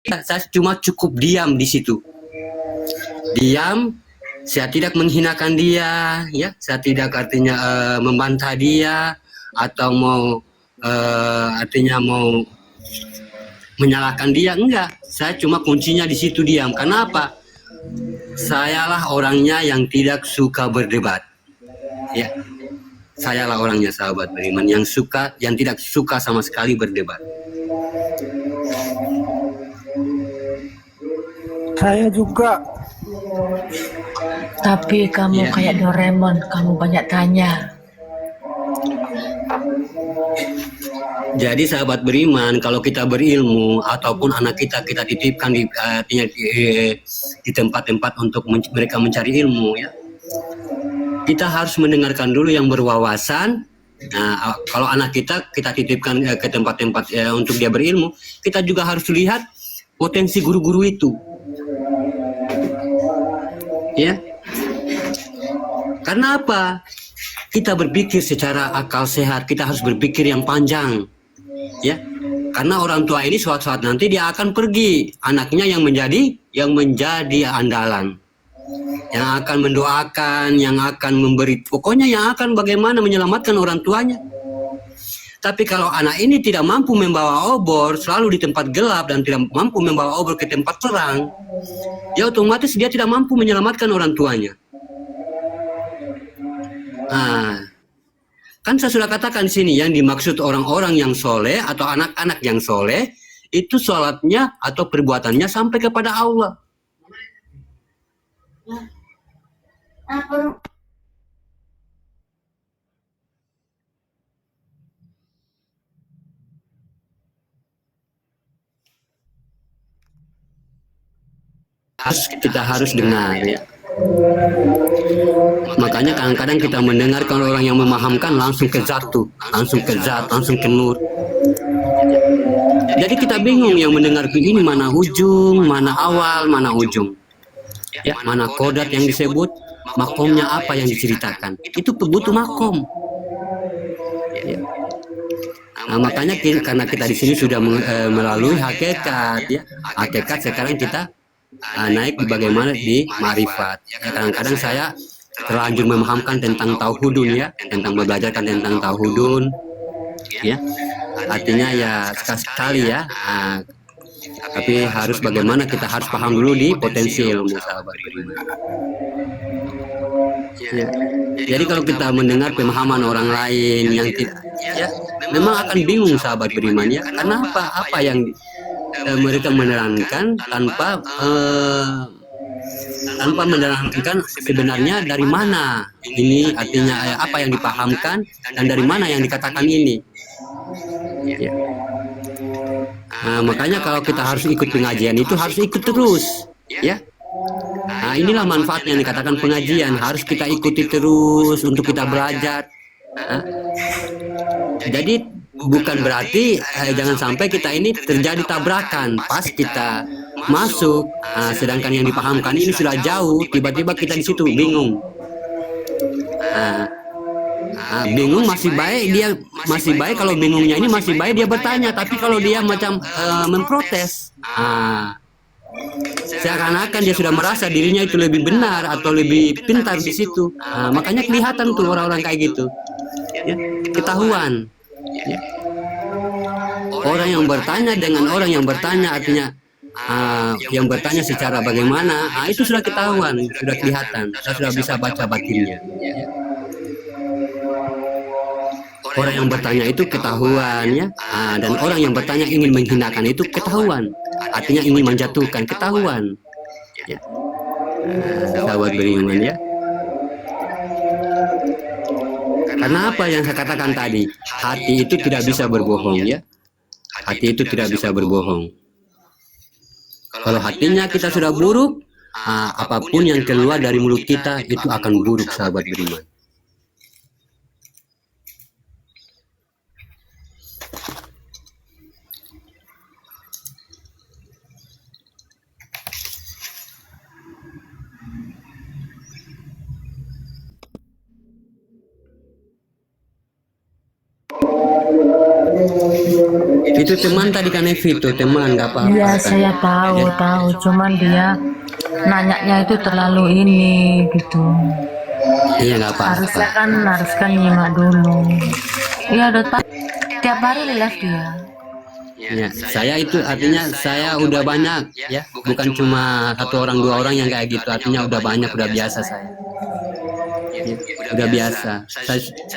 saya cuma cukup diam di situ. Diam, saya tidak menghinakan dia, ya, saya tidak artinya membantah dia atau artinya mau menyalahkan dia, enggak. Saya cuma kuncinya di situ diam. Kenapa? Sayalah orangnya yang tidak suka berdebat, ya. Sayalah orangnya, sahabat beriman, yang tidak suka sama sekali berdebat. Saya juga. Tapi kamu Ya. kayak Doraemon, kamu banyak tanya. Jadi sahabat beriman, kalau kita berilmu ataupun anak kita titipkan di tempat-tempat untuk mereka mencari ilmu, ya. Kita harus mendengarkan dulu yang berwawasan. Nah, kalau anak kita titipkan ke tempat-tempat untuk dia berilmu, kita juga harus lihat potensi guru-guru itu. Ya. Karena apa? Kita berpikir secara akal sehat, kita harus berpikir yang panjang. Ya. Karena orang tua ini suatu saat nanti dia akan pergi, anaknya yang menjadi andalan. Yang akan mendoakan, yang akan memberi, pokoknya yang akan bagaimana menyelamatkan orang tuanya. Tapi kalau anak ini tidak mampu membawa obor, selalu di tempat gelap dan tidak mampu membawa obor ke tempat terang, ya otomatis dia tidak mampu menyelamatkan orang tuanya. Nah, kan saya sudah katakan di sini, yang dimaksud orang-orang yang soleh atau anak-anak yang soleh, itu sholatnya atau perbuatannya sampai kepada Allah. Kita harus dengar, ya. Makanya kadang-kadang kita mendengar kalau orang yang memahamkan langsung ke zat tuh, langsung ke zat, langsung ke nur. Jadi kita bingung yang mendengar ini mana ujung, mana awal, mana ujung. Ya, mana kodat yang disebut, makomnya apa yang diceritakan. Itu butuh makom. Ya. Nah, makanya karena kita di sini sudah melalui hakikat, ya. Hakikat sekarang kita naik bagaimana di marifat. Ya, kadang-kadang saya terlanjur memahamkan tentang tauhudun, ya, tentang belajarkan tentang tauhudun, ya. Artinya ya sekali ya. Nah, tapi harus bagaimana kita harus paham dulu di potensi ilmu, sahabat beriman. Ya. Jadi kalau kita mendengar pemahaman orang lain yang tidak, ya, memang akan bingung sahabat beriman, ya. Karena apa yang mereka menerangkan tanpa menerangkan sebenarnya dari mana ini, artinya apa yang dipahamkan dan dari mana yang dikatakan ini. Ya. Nah, makanya kalau kita harus ikut pengajian itu harus ikut terus, ya. Nah, inilah manfaat yang dikatakan pengajian, harus kita ikuti terus untuk kita belajar. Nah, jadi bukan berarti jangan sampai kita ini terjadi tabrakan pas kita masuk, sedangkan yang dipahamkan ini sudah jauh, tiba-tiba kita di situ bingung. Bingung masih baik kalau bingungnya ini masih baik dia bertanya, tapi kalau dia macam memprotes, seakan-akan dia sudah merasa dirinya itu lebih benar atau lebih pintar di situ. Makanya kelihatan tuh orang-orang kayak gitu, ya, ketahuan. Ya. Orang yang bertanya dengan orang yang bertanya, artinya yang bertanya secara bagaimana, itu sudah ketahuan, sudah kelihatan, kita sudah bisa baca batinnya. Ya. Orang yang bertanya itu ketahuan, ya, dan orang yang bertanya ingin menghinakan itu ketahuan, artinya ingin menjatuhkan, ketahuan. Ya. Sahabat beriman, ya. Karena apa yang saya katakan tadi, hati itu tidak bisa berbohong, ya. Hati itu tidak bisa berbohong. Kalau hatinya kita sudah buruk, apapun yang keluar dari mulut kita itu akan buruk, sahabat beriman. Itu Itu teman tadi kan Evi itu teman nggak apa-apa. Iya, kan? saya tahu, cuman dia nanyanya itu terlalu ini gitu. Iya nggak Harusnya apa-apa. harus kan nyimak dulu. Iya, udah tiap hari live dia. Ya, saya itu artinya saya udah banyak ya, bukan cuma satu orang dua orang yang kayak gitu. Artinya udah banyak, udah biasa saya. Ya, udah biasa.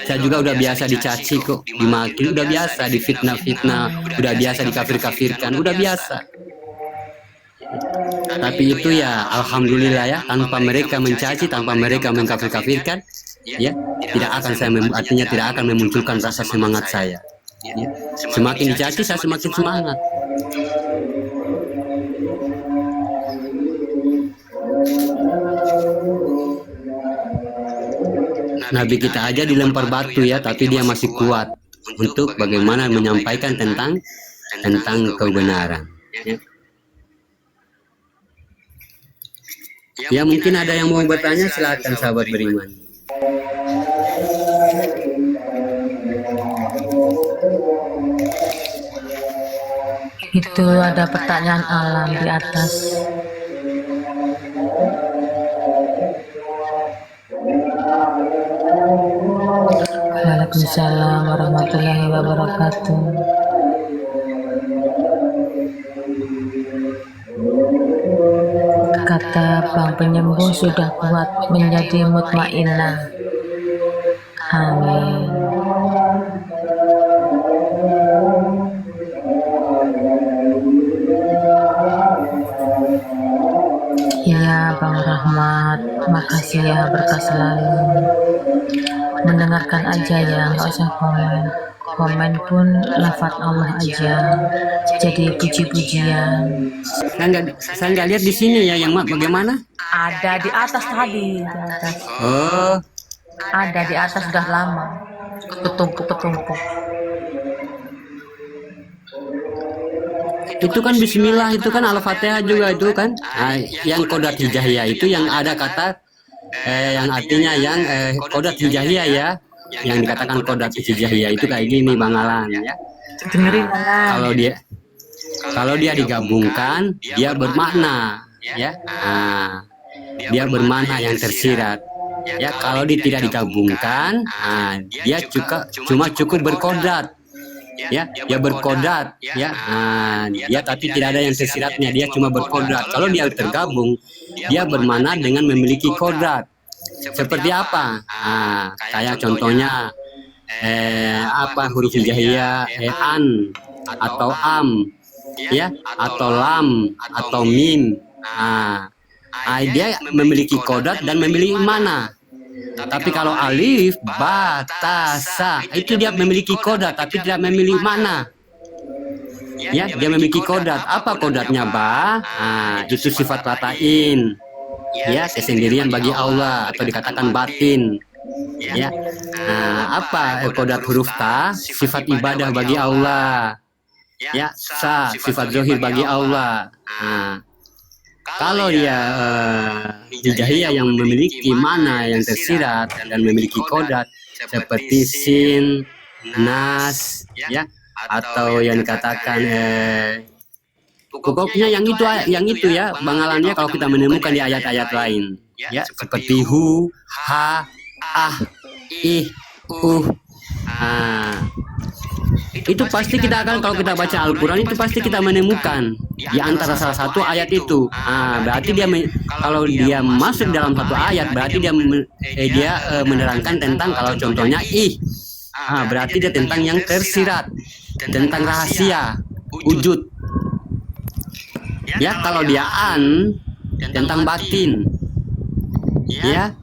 Saya juga udah biasa dicaci kok, dimaki, udah biasa difitnah-fitnah, udah biasa dikafir-kafirkan, udah biasa. Tapi itu ya alhamdulillah ya, tanpa mereka mencaci, tanpa mereka mengkafir-kafirkan, ya tidak akan artinya tidak akan memunculkan rasa semangat saya. Ya. Semakin dicaci saya semakin semangat. Nabi kita aja dilempar batu ya, tapi dia masih kuat untuk bagaimana menyampaikan tentang kebenaran. Ya. Ya mungkin ada yang mau bertanya, silakan sahabat beriman. Itu ada pertanyaan alam di atas. Waalaikumsalam warahmatullahi wabarakatuh. Kata Bang Penyembuh sudah kuat menjadi mutmainnah. Amin. Iya Bang Rahmat, makasih ya, berkah selalu. Mendengarkan aja ya, nggak usah komen. Komen pun lafaz Allah aja, jadi puji-pujian. Saya nggak lihat di sini ya, yang bagaimana? Ada di atas tadi, di atas. Oh, Ada di atas sudah lama, ketumpuk-ketumpuk. itu kan Bismillah, itu kan Al-Fatihah juga itu kan. Nah, yang kodat hijaiyah itu yang ada kata yang artinya yang kodat hijaiyah ya, yang dikatakan kodat hijaiyah itu kayak gini Bang Alan ya. Dengerin Alan. Kalau dia digabungkan, dia bermakna ya. Nah, dia bermakna yang tersirat. Ya, kalau dia tidak digabungkan, dia cuma cukup berkodat. Ya, dia berkodat ya. Dia tapi tidak ada yang tersiratnya, dia cuma berkodat. Kalau dia tergabung, dia bermakna dengan memiliki kodat. Seperti apa? Kayak contohnya apa huruf hijaiyah, an atau am ya, atau lam atau mim. Dia memiliki kodat dan memiliki mana. Tapi kalau alif, ba, ta, sa, itu dia memiliki kodat tapi tidak memiliki mana. Ya, dia memiliki kodat. Apa kodatnya ba? Itu sifat latain. Ya, kesendirian bagi Allah atau dikatakan batin. Ya, apa kodat huruf ta? Sifat ibadah bagi Allah. Ya, sa, sifat zohir bagi Allah. Kalau dia hijaiyah yang memiliki mana yang tersirat dan memiliki kodat seperti sin, nas, ya, atau yang dikatakan pokoknya yang itu ya Bang Alan ya, kalau kita menemukan di ayat-ayat lain ya, seperti hu, ha, ah, ih, itu pasti kita akan, kalau kita baca Al-Quran itu pasti kita menemukan di antara salah satu ayat itu. Berarti kalau dia masuk dalam satu ayat, berarti dia menerangkan tentang, kalau contohnya ih, berarti dia tentang yang tersirat, tentang rahasia, wujud. Ya, kalau dia an, tentang batin. Ya,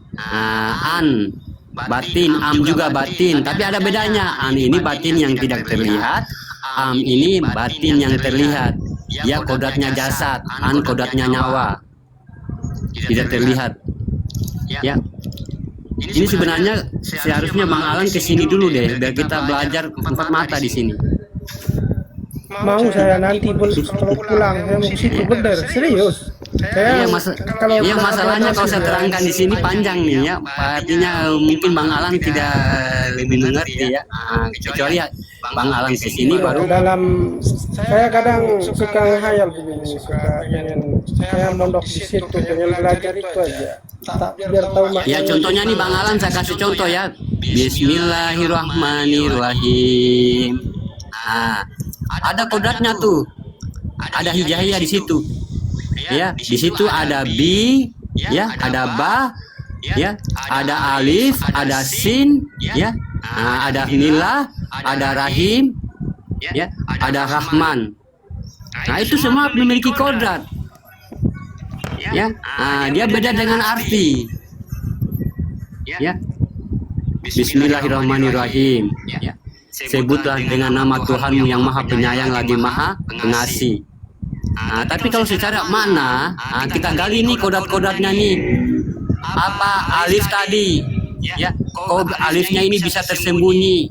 an, batin, am juga batin, tapi ada bedanya. Am ini batin yang tidak terlihat, am ini batin yang terlihat. Ya, kodatnya jasad, an kodatnya nyawa, tidak terlihat. Ya, ini sebenarnya seharusnya Bang Alan kesini dulu deh, biar kita belajar empat mata di sini. Mau saya nanti kalau pulang, saya mau ke situ, bener, serius. Saya kalau Iya, masalahnya kalau saya terangkan di sini panjang nih ya. Artinya mungkin Bang Alan tidak lebih mengerti ya. Kecuali ya, Bang Alan ke sini baru. dalam saya kadang suka ngehayal begini, suka pengen saya mondok di situ, pengen belajar itu aja. Tak biar tahu Ya maknanya. contohnya nih Bang Alan saya kasih contoh ya. Bismillahirrahmanirrahim. Nah, ada kodratnya tuh. Ada hijaiyah di situ. Ya, di situ ada bi, ya, ada ba, ya, ada alif, ada sin, ya, ada milah, ada rahim, ya, ada rahman. Nah, itu semua memiliki kodrat. Ya, dia beda dengan arti. Ya, Bismillahirrahmanirrahim. Ya. Sebutlah dengan nama Tuhanmu yang Maha Penyayang lagi Maha Pengasih. Tapi kalau secara makna, kita gali nih kodrat-kodratnya nih. Apa alif tadi? Ya, kok alifnya ini bisa tersembunyi?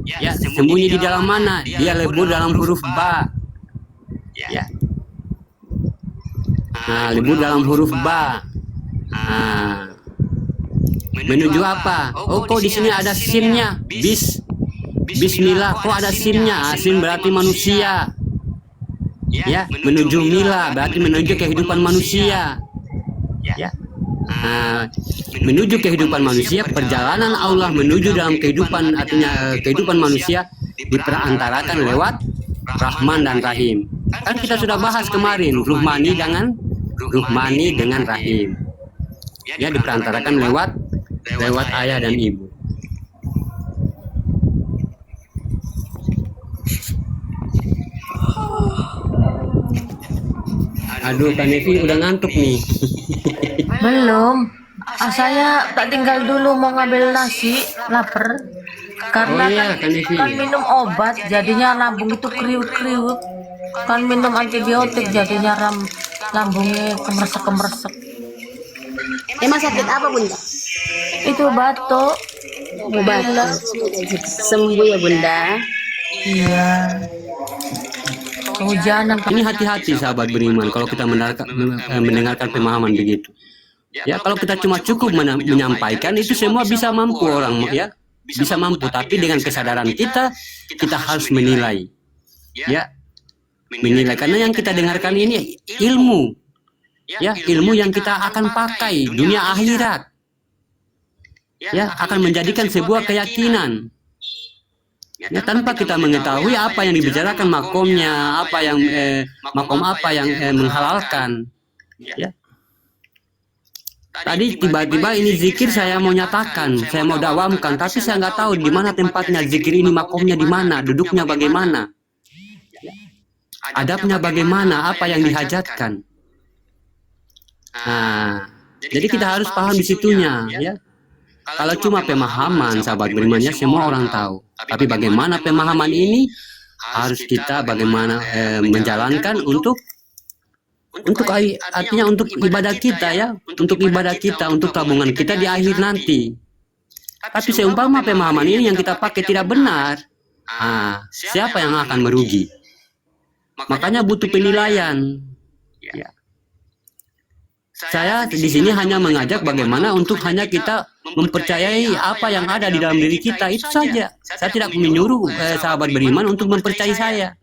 Ya, sembunyi di dalam mana? Dia lebur dalam huruf ba. Ya. Lebur dalam huruf ba. Menuju apa? Oh, kok di sini ada sinnya? Bismillah, kok ada sinnya? Sin berarti manusia. Ya, menuju mila berarti menuju kehidupan manusia. Ya. Menuju kehidupan manusia, perjalanan Allah menuju dalam kehidupan, artinya kehidupan manusia diperantarakan lewat Rahman dan Rahim. Kan kita sudah bahas kemarin Ruhmani dengan Rahim. Ya, diperantarakan lewat ayah dan ibu. Aduh, Kak Nevi udah ngantuk nih. Belum. Saya tak tinggal dulu mau ngambil nasi, lapar. Karena Oh iya, Kak Nevi. kan minum obat, jadinya lambung itu kriuk-kriuk. Kan minum antibiotik, jadinya lambungnya kemeresek-kemeresek. Emang sakit apa Bunda? Itu batuk. Obat. Sembuh ya Bunda. Iya. Kehujanan. Ini hati-hati sahabat beriman kalau kita mendengarkan pemahaman begitu. Ya, kalau kita cuma cukup menyampaikan itu semua bisa mampu orang ya, bisa mampu, tapi dengan kesadaran kita harus menilai. Ya, menilai karena yang kita dengarkan ini ilmu. Ya, ilmu yang kita akan pakai dunia akhirat. Ya, akan menjadikan sebuah keyakinan. Ya, tanpa kita mengetahui apa yang dibicarakan makomnya, apa yang makom apa yang menghalalkan. Ya. Tadi tiba-tiba ini zikir saya mau nyatakan, saya mau dakwamkan, tapi saya nggak tahu di mana tempatnya zikir ini, makomnya di mana, duduknya bagaimana, adabnya bagaimana, apa yang dihajatkan. Jadi kita harus paham di situnya, ya. Kalau cuma pemahaman, sahabat berimannya semua orang tahu. Tapi bagaimana pemahaman ini harus kita bagaimana menjalankan untuk artinya untuk ibadah kita ya, untuk ibadah kita, untuk tabungan kita di akhir nanti. Tapi seumpama pemahaman ini yang kita pakai tidak benar, siapa yang akan merugi? Makanya butuh penilaian. Ya. Saya di sini hanya mengajak bagaimana untuk hanya kita mempercayai apa yang ada di dalam diri kita, itu saja. Saya tidak menyuruh sahabat beriman untuk mempercayai saya.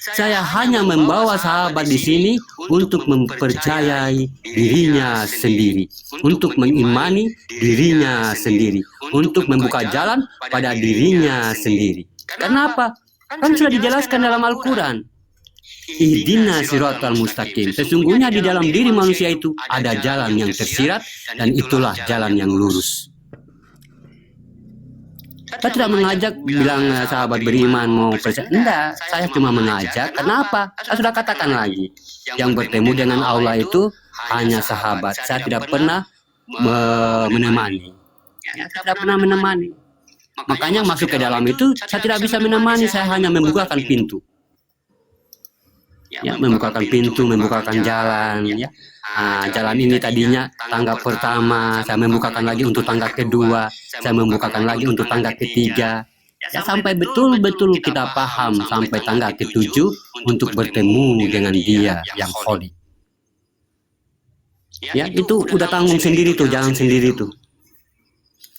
Saya hanya membawa sahabat di sini untuk mempercayai dirinya sendiri, untuk mengimani dirinya sendiri, untuk membuka jalan pada dirinya sendiri. Kenapa? Kan sudah dijelaskan dalam Al-Quran. Ihdinas siratal mustaqim. Sesungguhnya di dalam diri manusia itu ada jalan yang tersirat dan itulah jalan yang lurus. Saya tidak mengajak bilang sahabat beriman mau percaya. Enggak, saya cuma mengajak. Kenapa? Saya sudah katakan lagi. Yang bertemu dengan Allah itu hanya sahabat. Saya tidak pernah menemani. Saya tidak pernah menemani. Makanya masuk ke dalam itu saya tidak bisa menemani. Saya hanya membukakan pintu. Ya, membukakan pintu, membukakan jalan. Ya. Jalan ini tadinya tangga pertama, saya membukakan lagi untuk tangga kedua, saya membukakan lagi untuk tangga ketiga. Ya, sampai betul-betul kita paham sampai tangga ketujuh untuk bertemu dengan Dia yang holy. Ya, itu udah tanggung sendiri tuh, jalan sendiri tuh.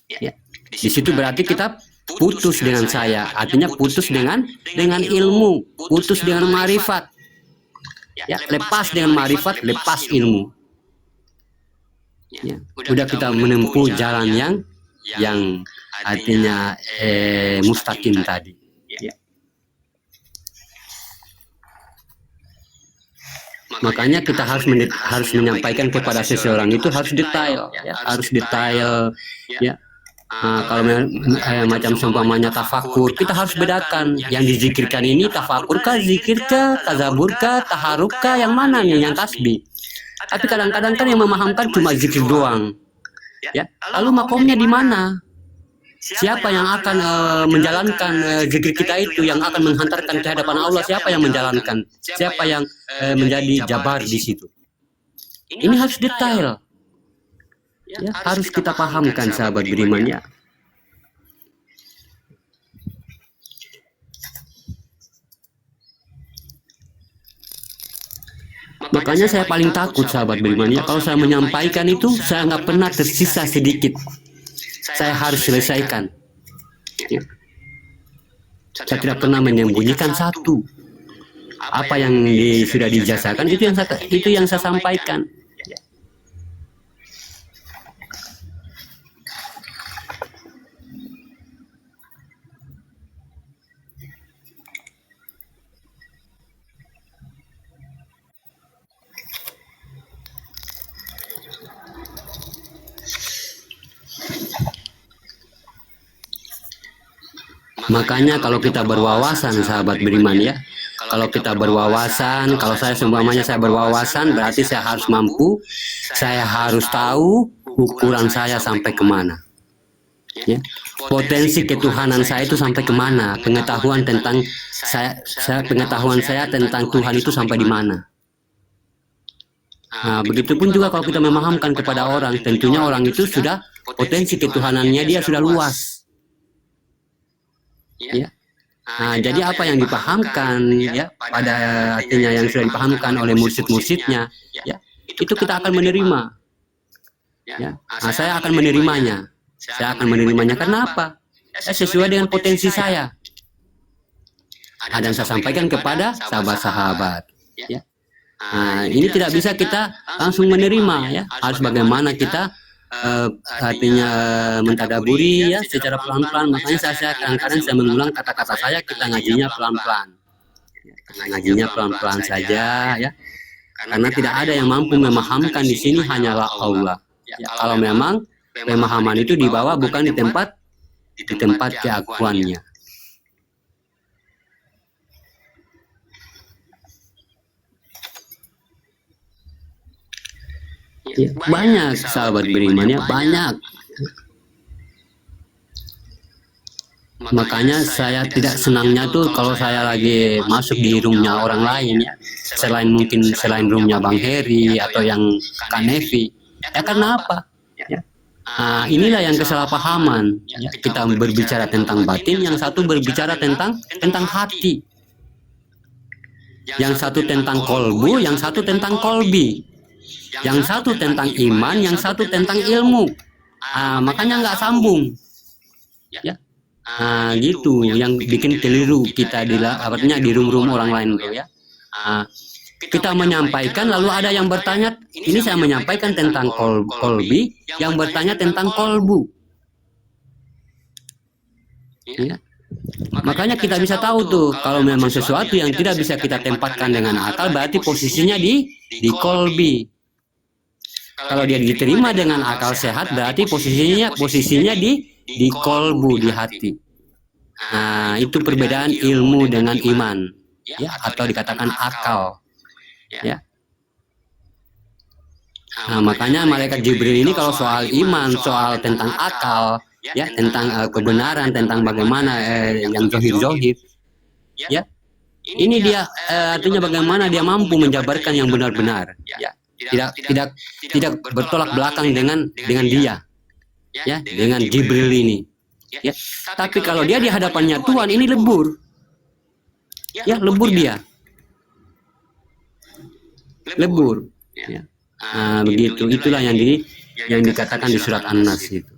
Ya, di situ berarti kita putus dengan saya, artinya putus dengan ilmu, putus dengan marifat. Ya, lepas dengan marifat, lepas ilmu. Ya, udah kita menempuh jalan yang artinya mustaqim tadi. Ya. Makanya kita harus menyampaikan kepada seseorang itu harus detail, ya, harus detail. Ya. Kalau macam seumpamanya tafakur, kita harus bedakan yang dizikirkan ini tafakur kah, zikir kah, tazabur kah, taharuk kah, yang mana nih yang tasbih. Tapi kadang-kadang kan yang memahamkan cuma zikir doang. Ya. Lalu makomnya di mana? Siapa yang akan menjalankan zikir kita itu, yang akan menghantarkan ke hadapan Allah? Siapa yang menjalankan? Siapa yang menjadi jabar di situ? Ini harus detail. Ya, harus kita pahamkan sahabat beriman ya. Makanya saya paling takut sahabat beriman ya, kalau saya menyampaikan itu saya nggak pernah tersisa sedikit. Saya harus selesaikan. Ya. Saya tidak pernah menyembunyikan satu. Apa yang sudah dijasakan itu yang saya sampaikan. Makanya kalau kita berwawasan sahabat beriman ya, kalau kita berwawasan, kalau saya seumpamanya saya berwawasan, berarti saya harus mampu, saya harus tahu ukuran saya sampai kemana. Ya. Potensi ketuhanan saya itu sampai kemana, pengetahuan tentang pengetahuan saya tentang Tuhan itu sampai di mana. Nah, begitupun juga kalau kita memahamkan kepada orang, tentunya orang itu sudah potensi ketuhanannya dia sudah luas. Ya. Nah, jadi apa yang dipahamkan ya pada artinya yang sudah dipahamkan oleh mursyid-mursyidnya, ya, itu kita akan menerima. Ya. Nah, saya akan menerimanya. Saya akan menerimanya karena apa? Sesuai dengan potensi saya. Dan saya sampaikan kepada sahabat-sahabat. Ya. Nah, ini tidak bisa kita langsung menerima ya. Harus bagaimana kita artinya mentadaburi ya secara pelan-pelan. Makanya saya kadang-kadang saya mengulang kata-kata saya, kita ngajinya pelan-pelan. Ngajinya pelan-pelan saja ya. Karena tidak ada yang mampu memahamkan di sini, hanyalah Allah. Ya, kalau memang pemahaman itu dibawa bukan di tempat keakuannya. Ya, banyak sahabat beriman ya, banyak. Makanya saya tidak senangnya tuh kalau saya lagi masuk di roomnya orang lain ya, selain roomnya Bang Heri atau yang Kanevi. Ya karena apa? Ya. Nah, inilah yang kesalahpahaman. Ya, kita berbicara tentang batin, yang satu berbicara tentang hati. Yang satu tentang kolbu, yang satu tentang kolbi. Yang satu tentang iman, yang satu tentang ilmu. Makanya nggak sambung. Ya. Gitu yang bikin keliru kita artinya di room orang lain tuh ya. Kita menyampaikan lalu ada yang bertanya, ini saya menyampaikan tentang kolbi, yang bertanya tentang kolbu. Ya. Makanya kita bisa tahu tuh kalau memang sesuatu yang tidak bisa kita tempatkan dengan akal, berarti posisinya di kolbi. Kalau dia diterima dengan akal sehat, berarti posisinya di kolbu, di hati. Nah, itu perbedaan ilmu dengan iman, ya, atau dikatakan akal, ya. Nah, makanya malaikat Jibril ini kalau soal iman, soal tentang akal, ya, tentang kebenaran, tentang bagaimana yang zohir, ya, ini dia artinya bagaimana dia mampu menjabarkan yang benar-benar, ya. Tidak bertolak belakang dengan dia, ya, dengan Jibril ini, ya. Tapi kalau dia di hadapannya Tuhan ini lebur, ya, lebur dia, lebur, ya. Begitu, itulah yang dikatakan di surat An-Nas itu.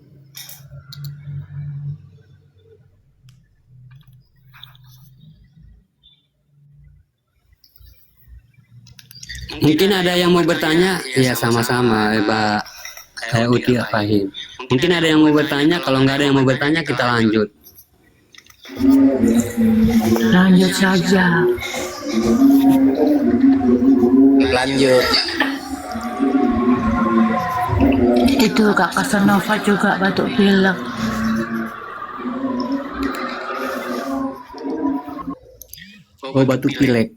Mungkin ada yang mau bertanya? Ya sama-sama, Pak Uti Fahim. Mungkin ada yang mau bertanya, kalau nggak ada yang mau bertanya kita lanjut. Lanjut saja. Lanjut. Itu Kak Casanova juga batuk pilek. Oh, batuk pilek.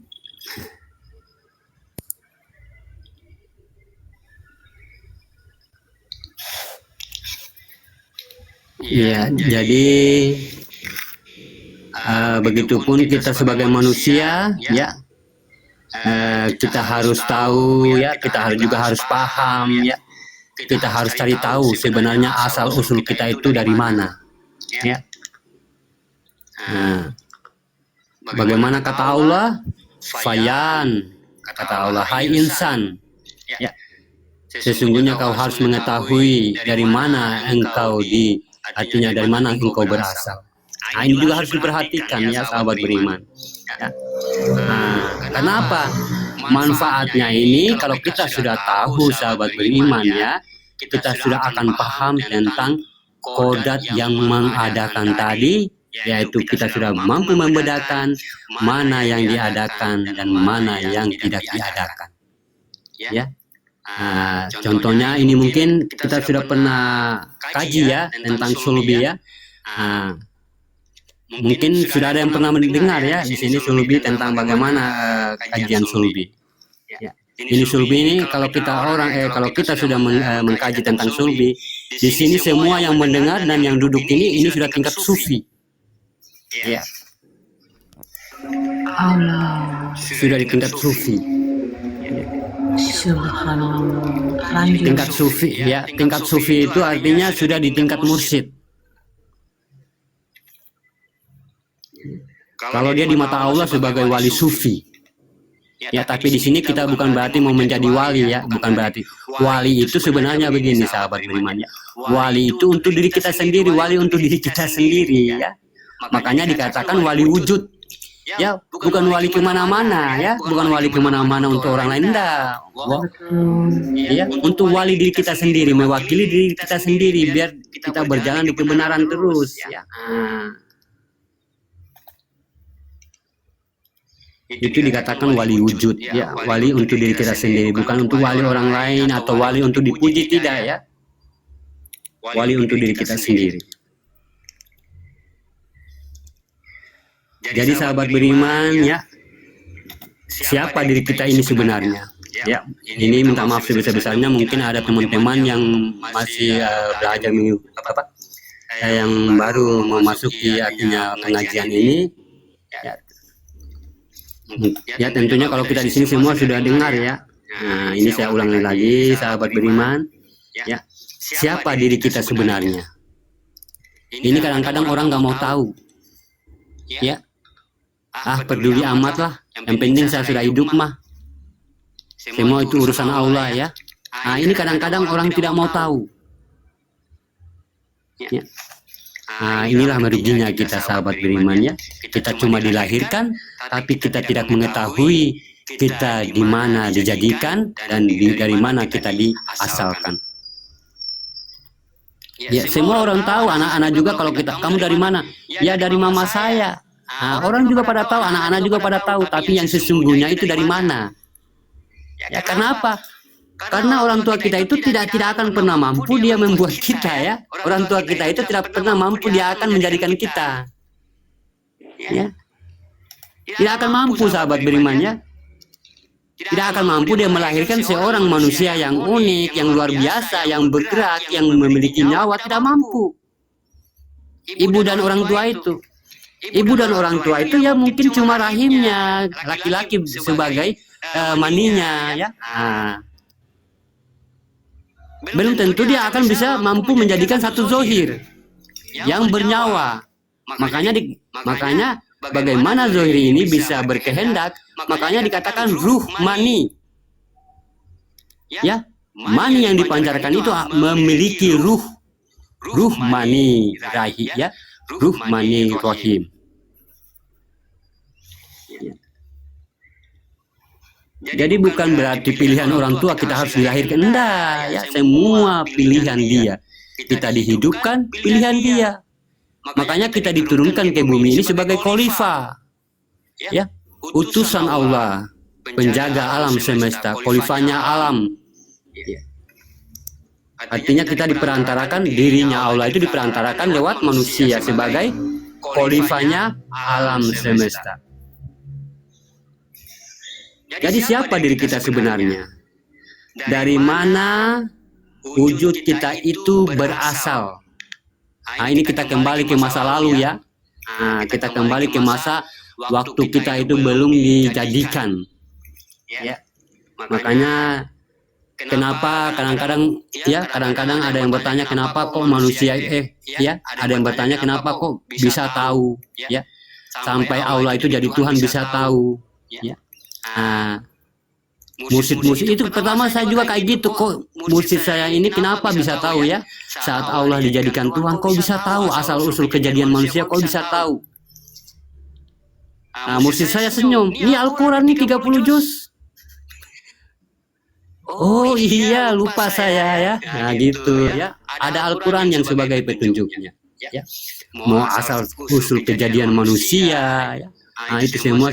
Ya, jadi begitupun kita sebagai manusia, ya, kita harus tahu, ya, kita juga harus paham, ya, kita harus cari tahu sebenarnya asal usul kita itu dari mana, ya. Bagaimana kata Allah? Fayan, kata Allah, hai insan, ya, sesungguhnya kau harus mengetahui dari mana engkau artinya dari mana engkau berasal. Ini juga harus diperhatikan ya sahabat beriman. Ya. Kenapa? Manfaatnya ini kalau kita sudah tahu sahabat beriman ya, kita sudah akan paham tentang kodat yang mengadakan tadi, yaitu kita sudah mampu membedakan mana yang diadakan dan mana yang tidak diadakan. Ya. Contohnya ini mungkin kita sudah pernah kaji ya tentang sulbi ya. Mungkin sudah ada yang pernah mendengar ya di sini sulbi tentang bagaimana kajian sulbi. Ya. Ini sulbi ini kalau kita sudah mengkaji tentang sulbi, di sini semua yang mendengar dan yang duduk ini sudah tingkat sufi. Ya. Allah. Sudah di tingkat sufi. Subhanallah. Lanjut. Tingkat sufi ya, tingkat sufi itu artinya sudah di tingkat mursyid. Kalau dia di mata Allah sebagai wali sufi. Ya, tapi di sini kita bukan berarti mau menjadi wali ya, bukan berarti. Wali itu sebenarnya begini sahabat beriman ya. Wali itu untuk diri kita sendiri, wali untuk diri kita sendiri ya. Makanya dikatakan wali wujud. Ya, bukan wali kemana-mana ya, bukan wali kemana-mana untuk orang lain, enggak. Ya, untuk wali diri kita sendiri, mewakili diri kita sendiri, biar kita berjalan di kebenaran terus. Ya. Itu dikatakan wali wujud, ya, wali untuk diri kita sendiri, bukan untuk wali orang lain atau wali untuk dipuji, tidak ya. Wali untuk diri kita sendiri. Jadi sahabat beriman ya, siapa diri kita ini sebenarnya? Ya, ini minta maaf sebesar-besarnya, mungkin ada teman-teman yang masih belajar yang baru memasuki artinya pengajian ini. Ya tentunya kalau kita di sini semua sudah dengar ya. Nah, ini saya ulangi lagi sahabat beriman. Ya, siapa diri kita sebenarnya? Ini kadang-kadang orang nggak mau tahu. Ya. Peduli amat lah, yang penting saya sudah hidup mah. Semua itu urusan Allah ya. Ini kadang-kadang orang tidak mau tahu. Ya. Inilah meruginya kita sahabat beriman ya. Kita cuma dilahirkan, tapi kita tidak mengetahui kita di mana dijadikan dan dari mana kita diasalkan. Ya, semua orang tahu, anak-anak juga kalau kamu dari mana? Ya dari mama saya. Orang juga pada tahu, anak-anak juga pada tahu, tapi yang sesungguhnya itu dari mana? Ya karena apa? Karena orang tua kita itu tidak akan pernah mampu dia membuat kita ya. Orang tua kita itu tidak pernah mampu dia akan menjadikan kita. Ya. Tidak akan mampu sahabat beriman ya. Tidak akan mampu dia melahirkan seorang manusia yang unik, yang luar biasa, yang bergerak, yang memiliki nyawa, tidak mampu. Ibu dan orang tua itu. Ibu dan orang tua itu ya mungkin cuma rahimnya, laki-laki sebagai maninya ya. Belum tentu dia akan bisa mampu menjadikan satu zohir yang bernyawa. Makanya bagaimana zohir ini bisa berkehendak? Makanya dikatakan ruh mani. Ya, mani yang dipancarkan itu memiliki ruh mani rahim, ya, ruh mani rohim. Jadi bukan berarti pilihan orang tua kita harus dilahirkan, enggak, ya, semua pilihan dia. Kita dihidupkan, pilihan dia. Makanya kita diturunkan ke bumi ini sebagai khalifah, ya, utusan Allah, penjaga alam semesta, khalifahnya alam. Artinya kita diperantarakan, dirinya Allah itu diperantarakan lewat manusia sebagai khalifahnya alam semesta. Jadi siapa diri kita sebenarnya? Dari mana wujud kita itu berasal? Nah, ini kita kembali ke masa lalu, ya. Nah, kita kembali ke masa waktu kita itu belum dijadikan. Ya. Makanya kenapa kadang-kadang ada yang bertanya kenapa kok manusia ya, ada yang bertanya kenapa kok bisa tahu, ya. Sampai Allah itu jadi Tuhan bisa tahu, ya. Nah, mursyid itu pertama saya juga kayak gitu, kok mursyid saya ini kenapa bisa tahu, ya, saat Allah dijadikan Tuhan kok bisa tahu asal usul kejadian manusia, kok bisa tahu. Nah, mursyid saya senyum, ini Al-Quran nih 30 juz. Oh iya, lupa saya, ya. Nah gitu, ya, ada Al-Quran yang sebagai petunjuknya, ya. Mau asal usul kejadian manusia, ya. Nah itu semua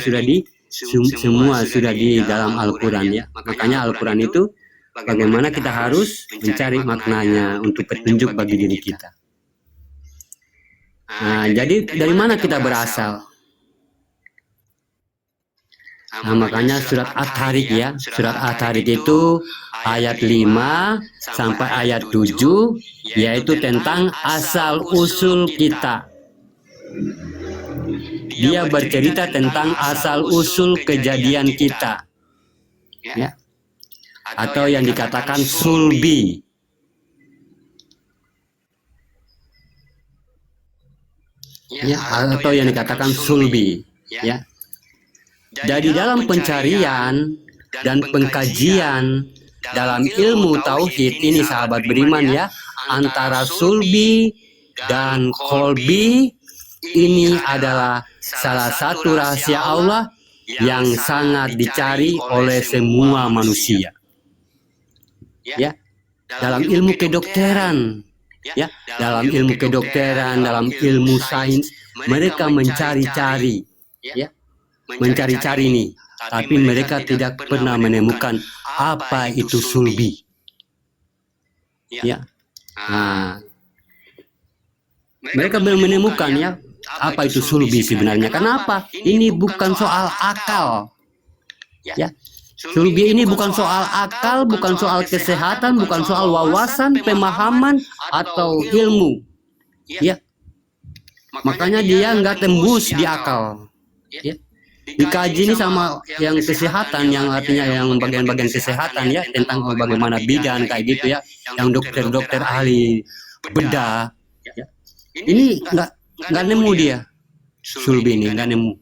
sudah di dalam Al-Quran, ya. Makanya Al-Quran itu bagaimana kita harus mencari maknanya untuk petunjuk bagi diri kita. Nah, jadi dari mana kita berasal? Nah, makanya surat At-Tarik, ya. Surat At-Tarik itu ayat 5 sampai ayat 7 yaitu tentang asal usul kita. Dia bercerita tentang asal-usul kejadian kita, ya, atau yang dikatakan sulbi, ya, atau yang dikatakan sulbi, ya. Jadi dalam pencarian dan pengkajian dalam ilmu tauhid ini, sahabat beriman, ya, antara sulbi dan kolbi ini adalah salah satu rahasia Allah yang sangat dicari oleh semua manusia. Ya, dalam ilmu kedokteran, ya, dalam ilmu kedokteran, dalam ilmu sains, mereka mencari-cari, ya, mencari-cari nih, tapi mereka tidak pernah menemukan apa itu sulbi. Ya, nah, mereka belum menemukan, ya, apa itu sulbi sebenarnya. Kenapa? Ini bukan soal akal, ya. Sulbi ini bukan soal akal, bukan soal kesehatan, bukan soal wawasan, pemahaman atau ilmu, ya. Makanya dia nggak tembus di akal, ya. Dikaji ini sama yang kesehatan, yang artinya yang bagian-bagian kesehatan, ya, tentang bagaimana bidan kayak gitu, ya, yang dokter-dokter ahli bedah, ya. Ini nggak nemu dia, sulbi ini nggak nemu,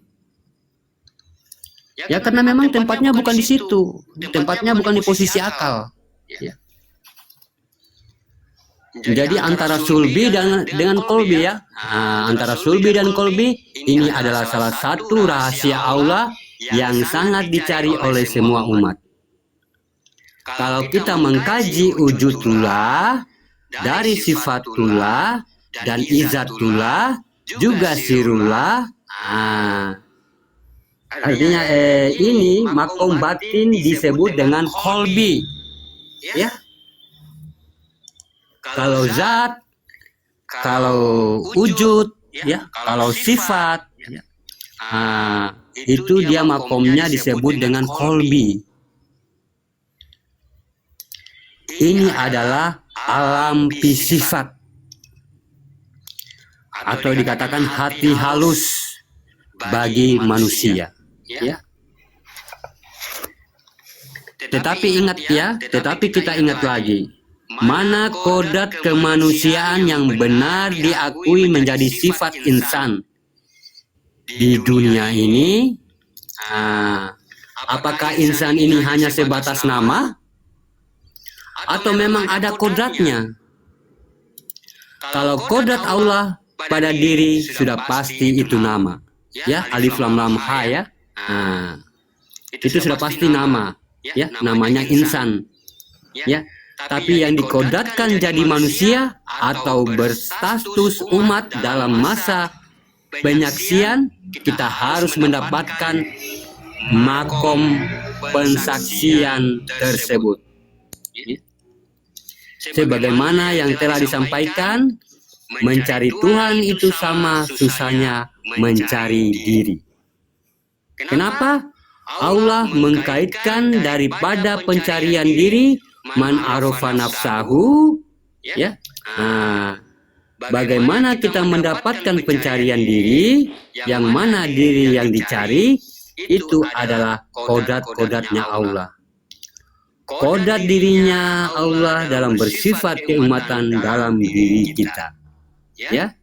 ya, karena memang tempatnya bukan di situ, tempatnya bukan di posisi akal, ya. Jadi antara sulbi dengan kolbi, ya, nah, antara sulbi dan kolbi ini adalah salah satu rahasia Allah yang sangat dicari oleh semua umat. Kalau kita mengkaji wujudullah dari sifatullah dan izatullah juga sirullah, nah, artinya ini makom batin disebut dengan kolbi, ya. Kalau zat, kalau wujud, ya, kalau sifat, ya, nah, itu dia makomnya disebut dengan kolbi. Ini adalah alam sifat, atau dikatakan hati halus bagi manusia, ya. Tetapi ingat, ya, tetapi kita ingat lagi, mana kodrat kemanusiaan yang benar diakui menjadi sifat insan di dunia ini? Nah, apakah insan ini hanya sebatas nama? atau memang ada kodratnya? Kalau kodrat Allah pada diri sudah pasti itu nama. Ya, alif lam lam ha ya. Nah, itu sudah pasti nama. Ya, namanya insan. Ya, tapi yang dikodratkan jadi manusia atau berstatus umat dalam masa penyaksian, kita harus mendapatkan makom pensaksian tersebut. Sebagaimana yang telah disampaikan, mencari Tuhan itu sama susahnya mencari diri. Kenapa? Allah mengkaitkan daripada pencarian diri man arofa nafsahu, ya. Nah, bagaimana kita mendapatkan pencarian diri, yang mana diri yang dicari itu adalah kodrat-kodratnya Allah. Kodrat dirinya Allah dalam bersifat keumatan dalam diri kita. Ya,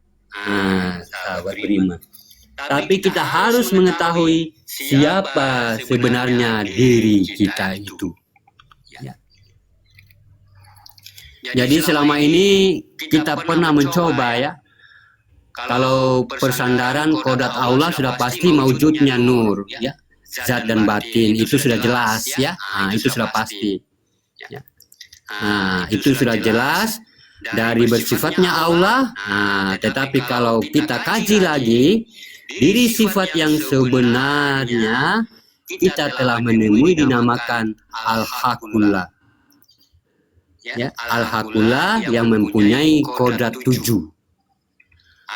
nah, sahabat beriman. Tapi kita harus mengetahui siapa sebenarnya diri kita itu. Ya. Jadi selama ini kita pernah mencoba ya. Kalau persandaran kodrat Allah sudah pasti mewujudnya nur, ya. Zat dan batin itu sudah jelas ya. Nah, itu sudah pasti. Ya. Nah, itu sudah jelas dari bersifatnya Allah. Nah, tetapi kalau kita kaji lagi diri sifat yang sebenarnya, kita telah menemui dinamakan Al-Haqqullah. Ya, Al-Haqqullah yang mempunyai kodrat 7.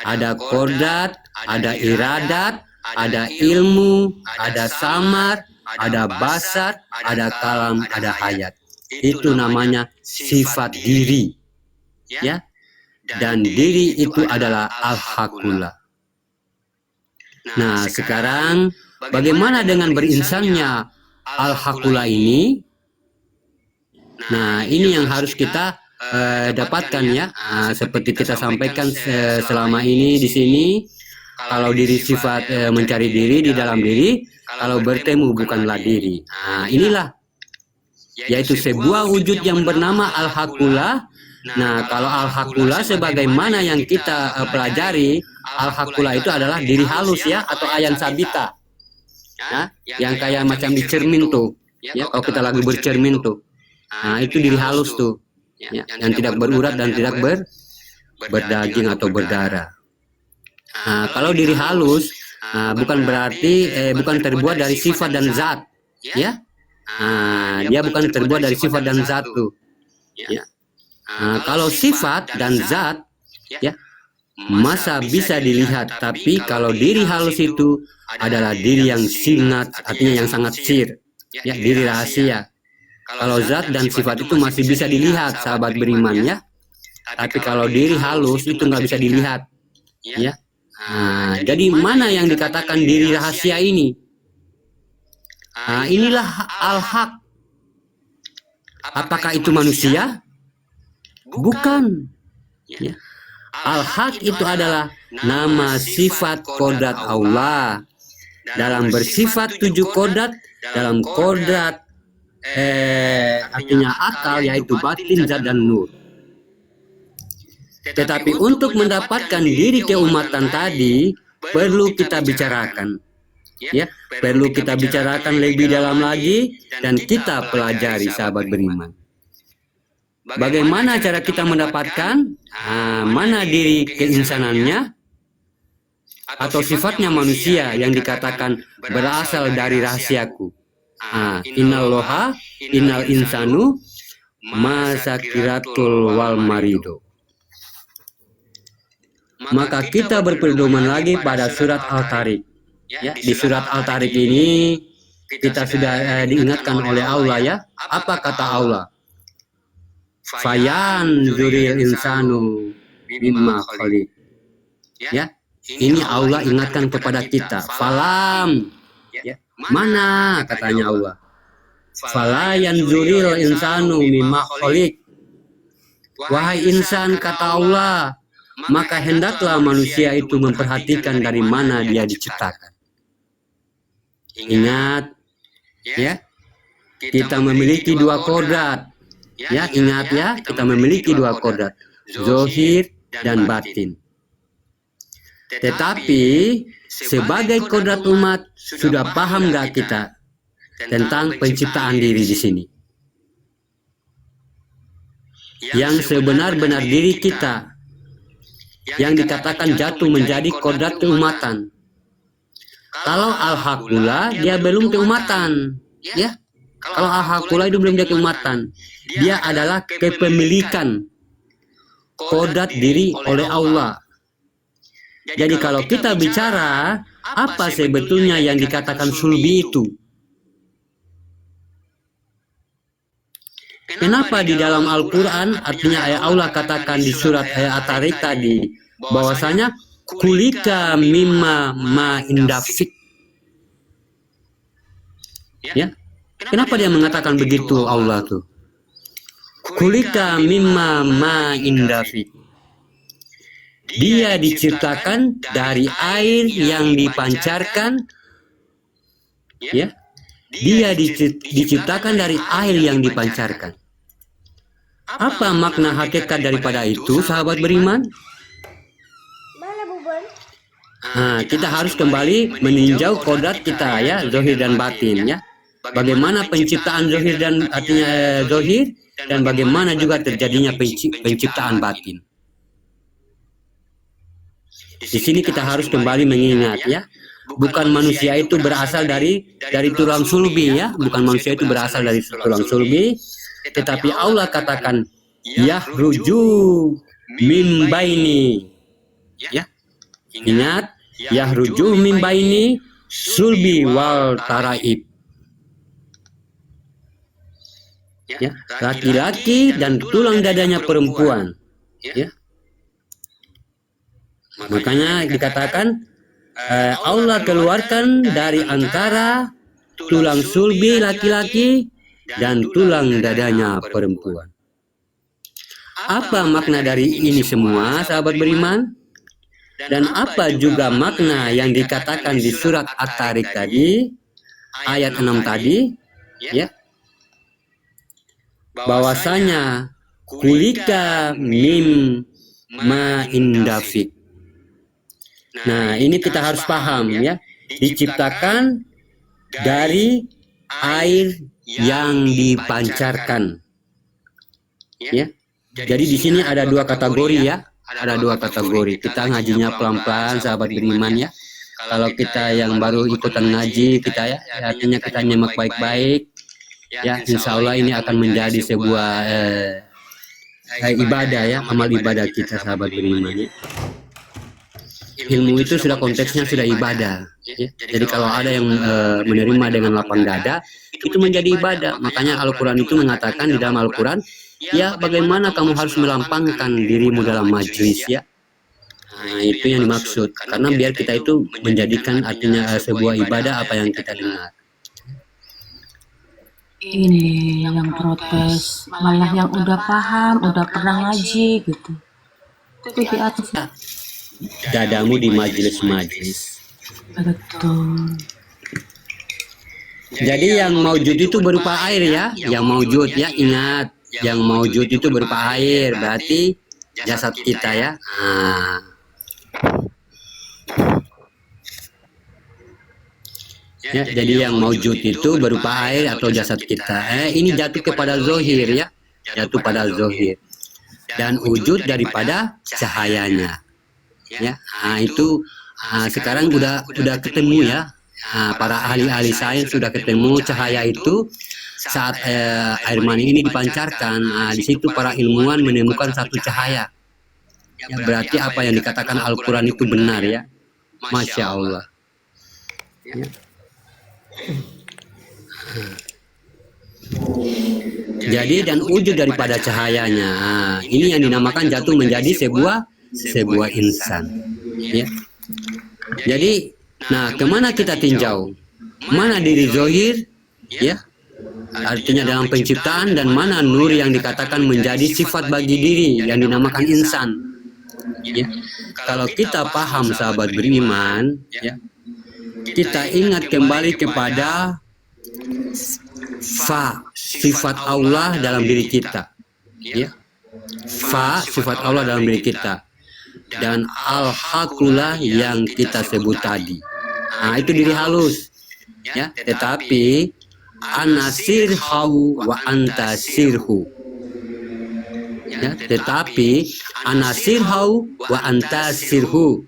Ada kodrat, ada iradat, ada ilmu, ada samar, ada basar, ada kalam, ada hayat. Itu namanya sifat diri. Ya. Dan diri itu adalah Al-Haqqullah. Nah, sekarang bagaimana dengan berinsannya Al-Haqqullah ini? Nah, ini yang harus kita dapatkan ya. Nah, seperti kita sampaikan selama ini di sini, kalau diri sifat mencari diri di dalam diri, kalau bertemu bukanlah diri. Nah, inilah yaitu sebuah wujud yang bernama Al-Haqqullah. Nah, kalau Al-Haqqullah sebagaimana yang kita pelajari, Al-Haqqullah itu adalah diri halus ya, atau ayan sabita. Ya, yang kayak macam di cermin tuh. Ya, kalau kita lagi bercermin tuh. Nah, itu diri halus tuh. Ya, yang tidak berurat dan tidak berdaging atau berdarah. Nah, kalau diri halus bukan berarti bukan terbuat dari sifat dan zat, ya. Nah, dia bukan terbuat dari sifat dan zat tuh. Ya. Nah, kalau sifat dan zat, ya, masa bisa dilihat. Tapi kalau diri halus itu adalah diri yang singat, artinya yang sangat sir, ya, diri rahasia. Kalau zat dan sifat itu masih bisa dilihat, sahabat beriman ya. Tapi kalau diri halus itu nggak bisa dilihat, ya. Nah, jadi mana yang dikatakan diri rahasia ini? Nah, inilah Al-Haq. Apakah itu manusia? Bukan. Ya. Al-Haq itu adalah nama sifat kodrat Allah. Dalam bersifat 7 kodrat, dalam kodrat artinya akal, yaitu batin, zat, dan nur. Tetapi untuk mendapatkan diri keumatan tadi, perlu kita bicarakan. Ya, perlu kita bicarakan lebih dalam lagi dan kita pelajari, sahabat beriman. Bagaimana cara kita mendapatkan mana diri keinsanannya atau sifatnya manusia yang dikatakan berasal dari rahasiaku. Innalloha innal insanu masakiratul wal marido. Maka kita berpedoman lagi pada surat Al-Tariq. Ya, di surat Al-Tariq ini kita sudah diingatkan oleh Allah ya. Apa kata Allah? Fayan zuril insanu bima khaliq. Ya, ini Allah ingatkan kepada kita. Falam. Ya, mana katanya Allah? Falayan zuril insanu bima khaliq. Wahai insan, kata Allah, maka hendaklah manusia itu memperhatikan dari mana dia diciptakan. Ingat, ya, kita memiliki 2 kodrat. Ya, ingat ya, kita memiliki dua kodrat, zohir dan batin. Tetapi sebagai kodrat umat, sudah paham nggak kita tentang penciptaan diri di sini? Yang sebenar-benar diri kita, yang dikatakan jatuh menjadi kodrat keumatan. Kalau al-haqula, dia belum keumatan, ya. Kalau al-haqula itu belum dia keumatan. Dia adalah kepemilikan kodrat diri oleh Allah. Jadi kalau kita bicara apa sebetulnya yang dikatakan sulbi itu? Kenapa di dalam Al-Quran, artinya ayat Allah katakan di surat ayat At-Tariq tadi, bahwasanya kulika mimma ma indafik. Ya, kenapa dia mengatakan begitu Allah tuh? Kulika mimma ma indafik. Dia diciptakan dari air yang dipancarkan, ya. Dia diciptakan dari air yang dipancarkan. Apa makna hakikat daripada itu, sahabat beriman? Nah, kita harus kembali meninjau kodrat kita ya, zohir dan batin ya. Bagaimana penciptaan zohir dan artinya zohir, dan bagaimana juga terjadinya penciptaan batin. Di sini kita harus kembali mengingat ya, bukan manusia itu berasal dari tulang sulbi ya, bukan manusia itu berasal dari tulang sulbi, tetapi Allah katakan yahruju min baini. Ya. Ingat, yahruju min baini sulbi wal taraib. Ya, laki-laki dan tulang dadanya perempuan. Ya. Makanya dikatakan Allah keluarkan dari antara tulang sulbi laki-laki dan tulang dadanya perempuan. Apa makna dari ini semua, sahabat beriman? Dan apa juga makna yang dikatakan di surat At-Tariq tadi, ayat 6 tadi, ya, bahwasanya kulika mim ma indafik. Nah, ini kita harus paham ya, diciptakan dari air yang dipancarkan. Ya. Jadi di sini ada dua kategori ya, ada dua kategori. Kita ngajinya pelan-pelan, sahabat beriman ya. Kalau kita yang baru ikutan ngaji, kita ya, artinya kita nyimak baik-baik. Ya, insya Allah ini akan menjadi sebuah ibadah ya, amal ibadah kita, sahabat beriman ya. Ilmu itu sudah konteksnya sudah ibadah ya. Jadi kalau ada yang menerima dengan lapang dada, itu menjadi ibadah. Makanya Al-Quran itu mengatakan di dalam Al-Quran, ya bagaimana kamu harus melampangkan dirimu dalam majlis ya. Nah, itu yang dimaksud, karena biar kita itu menjadikan artinya sebuah ibadah apa yang kita dengar. Ini yang protes, malah yang udah paham, udah pernah ngaji gitu. Itu di atas. Dadamu di majelis-majelis. Betul. Jadi yang maujud itu berupa air ya, yang maujud ya, ingat, yang maujud itu berupa air, berarti jasad kita ya. Nah. Ya, jadi yang maujud itu berupa air atau jasad kita. Ini jatuh kepada zohir ya, jatuh pada zohir. Dan wujud daripada cahayanya. Ya, nah itu sekarang udah ketemu ya. Nah, para ahli-ahli sains sudah ketemu cahaya itu saat air mani ini dipancarkan. Nah, di situ para ilmuwan menemukan satu cahaya. Ya, berarti apa yang dikatakan Al-Quran itu benar ya. Masya Allah. Ya. Jadi dan wujud daripada cahayanya. Nah, ini yang dinamakan jatuh menjadi sebuah insan. Ya. Jadi, nah kemana kita tinjau? Mana diri zohir? Ya. Artinya dalam penciptaan, dan mana nur yang dikatakan menjadi sifat bagi diri yang dinamakan insan. Ya. Kalau kita paham, sahabat beriman, ya, kita ingat kembali kepada fa sifat Allah dalam diri kita, ya. Fa sifat Allah dalam diri kita, dan al-haqulah yang kita sebut tadi. Nah, itu diri halus, ya. Tetapi anasirhu wa anta sirhu, ya. Tetapi anasirhu wa anta sirhu,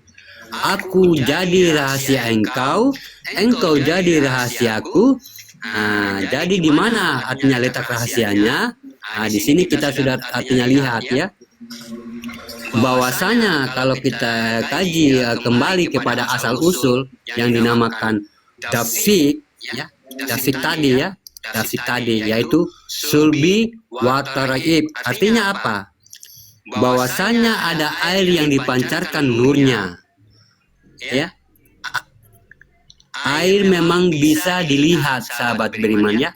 aku jadi rahasia engkau, engkau jadi rahasiaku. Nah, jadi di mana artinya letak rahasianya? Nah, di sini kita sudah artinya lihat, ya. Bahwasanya kalau kita kaji kembali kepada asal usul yang dinamakan dafik, ya, dafik tadi, ya, dafik tadi, yaitu sulbi wa taraib. Artinya apa? Bahwasanya ada air yang dipancarkan nurnya, ya. Air memang bisa dilihat, sahabat beriman, ya,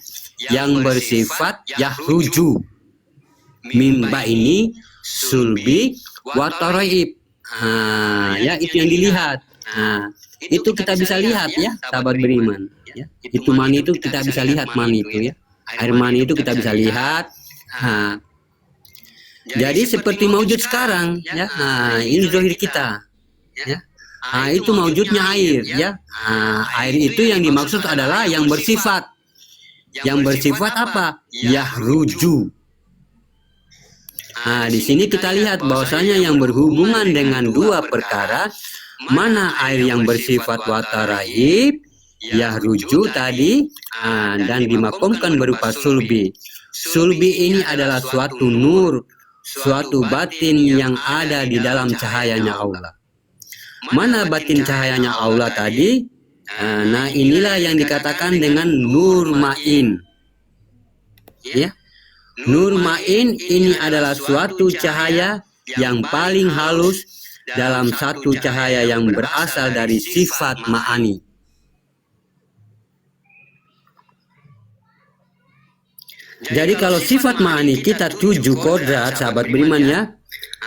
yang bersifat yahruju mimba ini sulbi wa taraib. Ya, itu yang dilihat. Itu kita bisa lihat, ya, sahabat beriman, ya. Itu mani itu kita bisa lihat, mani itu, ya. Air mani itu kita bisa lihat. Jadi seperti maujud sekarang, ya. Ini zahir kita, ya. Itu maujudnya air, ya. Air itu yang dimaksud adalah yang bersifat. Yang bersifat apa? Yahruju. Di sini kita lihat bahwasanya yang berhubungan dengan dua perkara, mana air yang bersifat wataraib, yahruju tadi, dan dimakomkan berupa sulbi. Sulbi ini adalah suatu nur, suatu batin yang ada di dalam cahayanya Allah. Mana batin cahayanya Allah tadi? Nah, inilah yang dikatakan dengan nur ma'in, ya. Nur ma'in ini adalah suatu cahaya yang paling halus dalam satu cahaya yang berasal dari sifat ma'ani. Jadi kalau sifat ma'ani kita 7 kodrat, sahabat beriman, ya.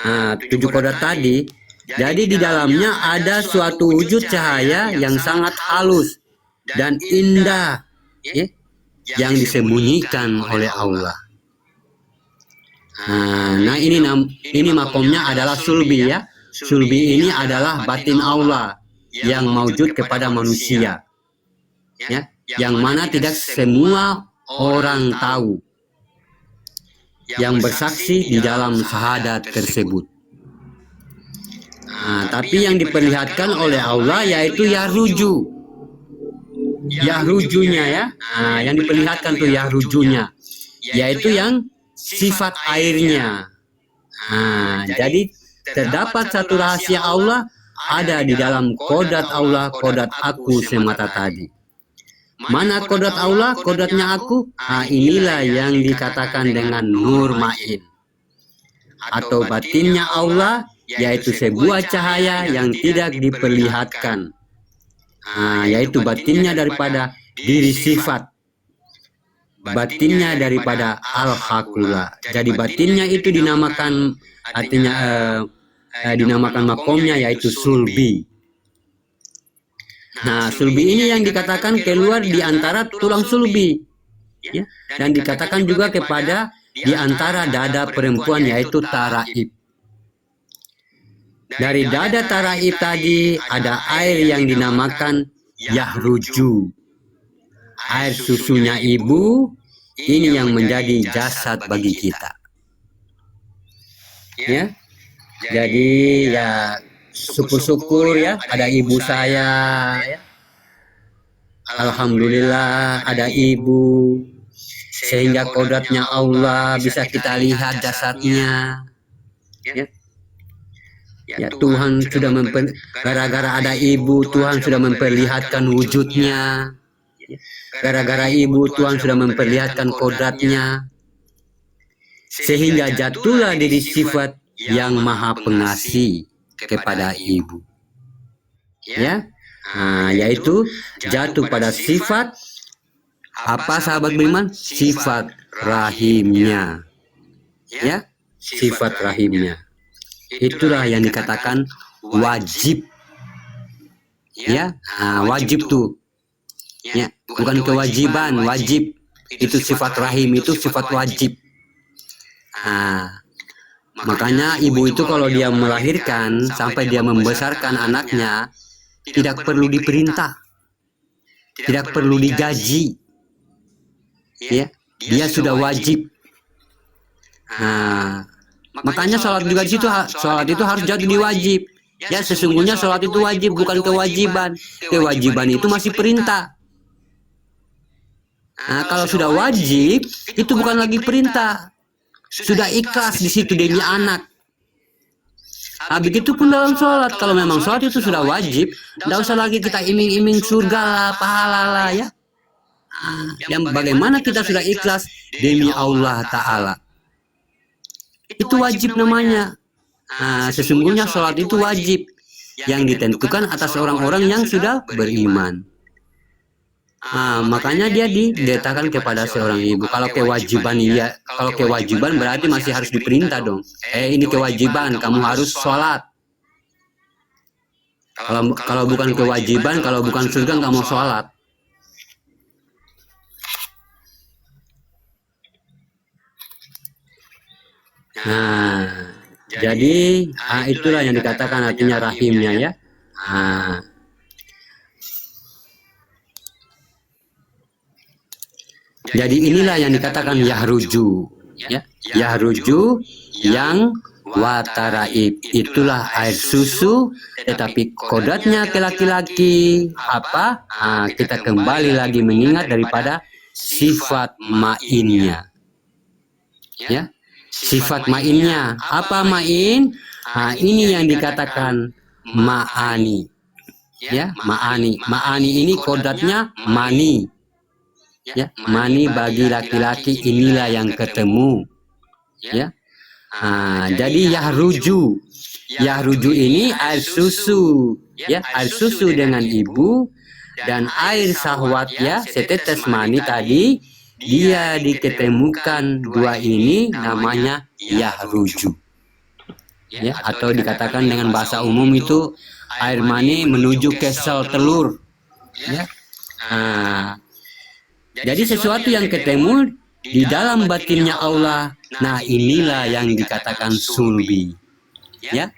7 kodrat tadi. Jadi di dalamnya ada suatu wujud cahaya yang sangat halus dan indah, ya, yang disembunyikan oleh Allah. Nah, ini makomnya adalah sulbi, ya. Sulbi ini adalah batin Allah yang maujud kepada manusia, ya, yang mana tidak semua orang tahu, yang bersaksi di dalam syahadat tersebut. Tapi yang diperlihatkan oleh Allah yaitu yahruju, yahrujunya, ya. Yang diperlihatkan tuh yahrujunya, yaitu yang sifat airnya. Jadi terdapat satu rahasia Allah ada di dalam kodrat Allah, kodrat aku semata tadi. Mana kodrat Allah, kodratnya aku? Inilah yang dikatakan dengan nur ma'in, atau batinnya Allah, yaitu sebuah cahaya yang tidak diperlihatkan, yaitu batinnya daripada diri sifat, batinnya daripada al-haqulah. Jadi batinnya itu dinamakan, artinya dinamakan makomnya yaitu sulbi. Nah, sulbi ini yang dikatakan keluar di antara tulang sulbi, ya, dan dikatakan juga kepada di antara dada perempuan yaitu taraib. Dari dada taraib tadi ada air yang dinamakan yahruju. Air susunya ibu ini yang menjadi jasad bagi kita, ya. Jadi ya syukur-syukur, ya, ada ibu saya, ya. Alhamdulillah ada ibu, sehingga kodratnya Allah bisa kita lihat jasadnya, ya. Ya, Tuhan sudah gara-gara ada ibu, Tuhan sudah memperlihatkan wujudnya. Gara-gara ibu, Tuhan sudah memperlihatkan kodratnya, sehingga jatuhlah diri sifat yang maha pengasih kepada ibu, ya. Yaitu jatuh pada sifat apa, sahabat beriman? Sifat rahimnya, ya, sifat rahimnya. Itulah yang dikatakan wajib, ya. Wajib tuh, ya, bukan kewajiban, wajib. Itu sifat rahim itu sifat wajib. Nah, makanya ibu itu kalau dia melahirkan sampai dia membesarkan anaknya tidak perlu diperintah, tidak perlu digaji, ya, dia sudah wajib. Nah, makanya sholat juga di situ, sholat itu harus jadi wajib. Ya, sesungguhnya sholat itu wajib, bukan kewajiban. Kewajiban itu masih perintah. Nah, kalau sudah wajib, itu bukan lagi perintah. Sudah ikhlas di situ demi anak. Nah, begitupun dalam sholat. Kalau memang sholat itu sudah wajib, tidak usah lagi kita iming-iming surga lah, pahala lah, ya. Nah, yang bagaimana kita sudah ikhlas demi Allah Ta'ala. Itu wajib namanya. Nah, sesungguhnya sholat itu wajib yang ditentukan atas orang-orang yang sudah beriman. Nah, makanya dia diletakkan kepada seorang ibu. Kalau kewajiban, iya, kalau kewajiban berarti masih harus diperintah dong. Ini kewajiban, kamu harus sholat. Kalau bukan kewajiban, kalau bukan surga nggak mau sholat. Nah, jadi itulah yang dikatakan artinya rahimnya, ya. Jadi inilah yang dikatakan yahruju, ya. Yahruju yang wataraib, itulah air susu, tetapi kodratnya ke laki-laki apa? Kita kembali lagi mengingat daripada sifat ma'innya, ya. Sifat ma'innya apa ma'in? Ini yang dikatakan ma'ani, ya, ma'ani. Ma'ani ini kodratnya mani, ya, mani bagi laki-laki, inilah yang ketemu, ya. Jadi yahruju, yahruju ini air susu, ya, air susu dengan ibu dan air syahwat, ya, setetes mani tadi. Dia diketemukan dua ini namanya yahruju, ya, atau dikatakan dengan bahasa umum itu air mani menuju ke sel telur, ya. Jadi sesuatu yang ketemu di dalam batinnya Allah. Nah, inilah yang dikatakan sulbi, ya.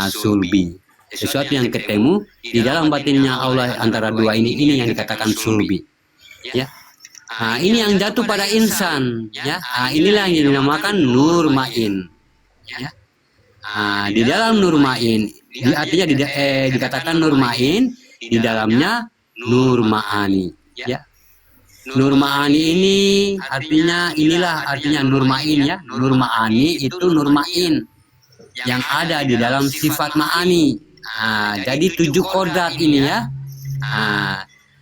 Sulbi, sesuatu yang ketemu di dalam batinnya Allah antara dua ini yang dikatakan sulbi, ya. Ini yang jatuh pada insan, ya. Inilah yang dinamakan nur ma'in, ya. Di dalam nur ma'in, artinya dikatakan nur ma'in, di dalamnya nur ma'ani, ya. Nur ma'ani ini artinya, inilah artinya nur ma'in, ya. Nur ma'ani itu nur ma'in yang ada di dalam sifat ma'ani. Jadi 7 kodrat ini, ya.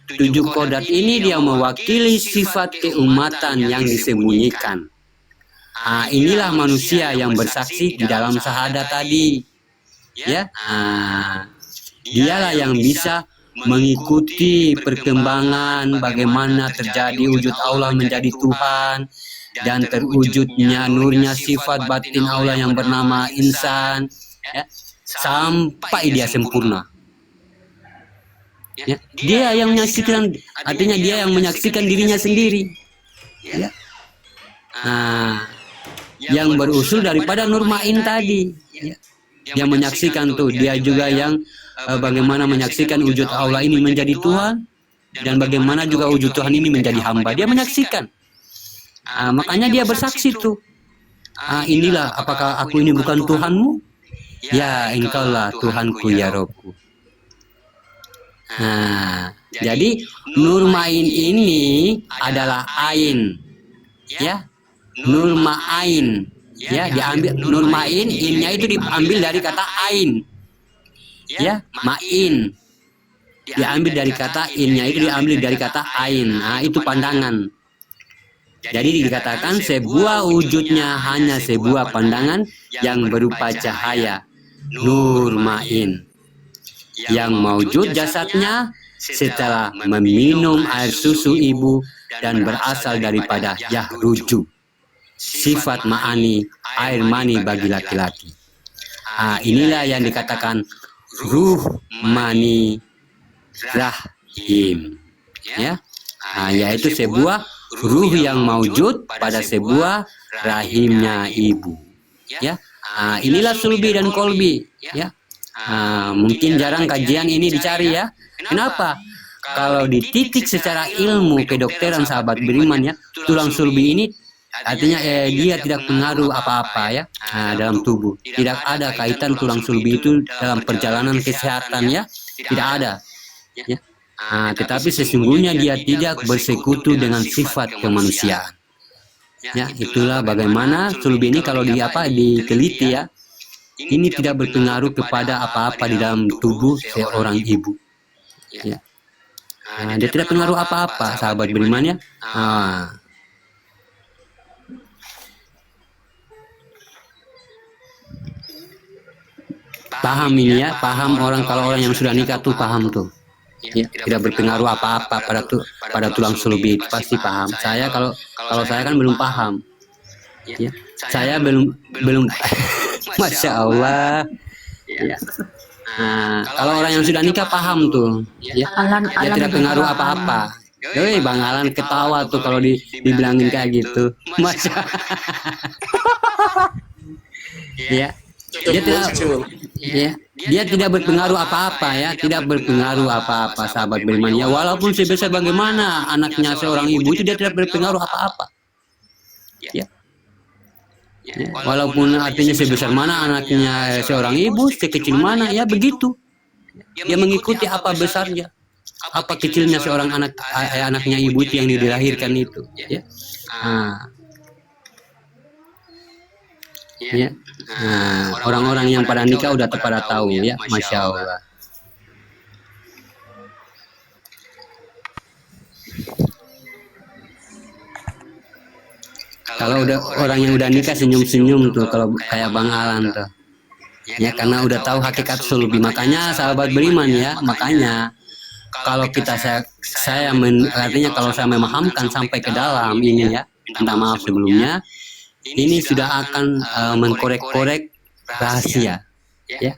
7 kodrat ini dia mewakili sifat keumatan yang disembunyikan. Inilah manusia yang bersaksi di dalam syahadat tadi, ya. Dialah yang bisa mengikuti perkembangan bagaimana terjadi wujud Allah menjadi Tuhan dan terwujudnya nurnya sifat batin Allah yang bernama insan, ya, sampai dia sempurna. Ya, dia yang menyaksikan, artinya dia yang menyaksikan dirinya sendiri, ya. Yang berusul daripada nur ma'in tadi, ya. Yang menyaksikan tuh, dia juga yang bagaimana menyaksikan wujud Allah ini menjadi Tuhan dan bagaimana juga wujud Tuhan ini menjadi hamba. Dia menyaksikan, makanya dia bersaksi tuh. Inilah, apakah aku ini bukan Tuhanmu? Ya, engkaulah Tuhanku ya Robku. Jadi nur ma'in ini adalah ain, ya. Nur ma'ain, ya, diambil nur ma'in, innya itu diambil dari kata ain, ya. Ma'in diambil dari kata innya itu diambil dari kata ain. Itu pandangan. Jadi dikatakan sebuah wujudnya hanya sebuah pandangan yang berupa cahaya, nur ma'in, yang maujud jasadnya setelah meminum air susu ibu dan berasal daripada yahruju, sifat ma'ani, air mani bagi laki-laki. Inilah yang dikatakan ruh mani rahim, ya. Yaitu sebuah ruh yang maujud pada sebuah rahimnya ibu. Ya, inilah sulbi dan kolbi. Ya, mungkin jarang kajian ini dicari ya. Kenapa? Kalau dititik secara ilmu kedokteran sahabat beriman ya, tulang sulbi ini artinya dia tidak pengaruh apa-apa ya dalam tubuh. Tidak ada kaitan tulang sulbi itu dalam perjalanan kesehatan ya, tidak ada. Ya. Tetapi sesungguhnya dia tidak bersekutu dengan sifat kemanusiaan. Ya, itulah bagaimana sulbi ini kalau diteliti ya, ini tidak berpengaruh kepada apa-apa di dalam tubuh seorang ibu. Ya. Dia tidak pengaruh apa-apa, sahabat beriman ya. Paham ini ya, paham orang kalau orang yang sudah nikah tuh paham tuh. Ya, tidak berpengaruh apa-apa pada tulang sulbi itu pasti paham. Saya kalau saya kan belum paham. Ya, saya belum Masya Allah. Ya. Kalau orang yang sudah nikah paham tuh, ya, dia tidak pengaruh apa-apa. Bang Alan ketawa tuh kalau dibilangin kayak gitu, Masya. Ya, dia tidak berpengaruh apa-apa ya, tidak berpengaruh apa-apa sahabat beriman ya. Walaupun sebesar bagaimana anaknya seorang ibu itu dia tidak berpengaruh apa-apa. Ya. Ya, walaupun artinya sebesar mana anaknya seorang ibu, sekecil mana ya begitu. Dia mengikuti apa besarnya, apa kecilnya seorang anaknya ibu itu yang dilahirkan itu. Ya. Ya. Orang-orang yang pada nikah udah pada tahu ya, Masya Allah. Kalau udah orang yang udah nikah senyum-senyum tuh kalau kayak Bang Alan tuh. Ya karena udah tahu hakikat sulbi. Makanya sahabat beriman ya, makanya kalau artinya kalau saya memahamkan sampai ke dalam ini ya, minta maaf sebelumnya, ini sudah akan mengkorek-korek rahasia ya.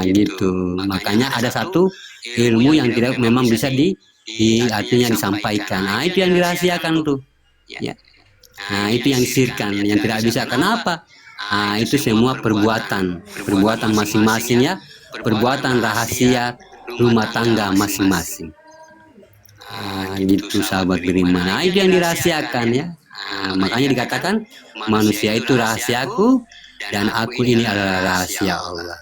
Gitu. Makanya ada satu ilmu yang tidak memang bisa artinya disampaikan. Itu yang dirahasiakan tuh. Ya. Itu yang disirkan, yang tidak bisa. Kenapa? Itu semua perbuatan masing-masing ya, perbuatan rahasia rumah tangga masing-masing. Gitu sahabat beriman. Itu yang dirahasiakan ya. Makanya dikatakan manusia itu rahasiaku dan aku ini adalah rahasia Allah.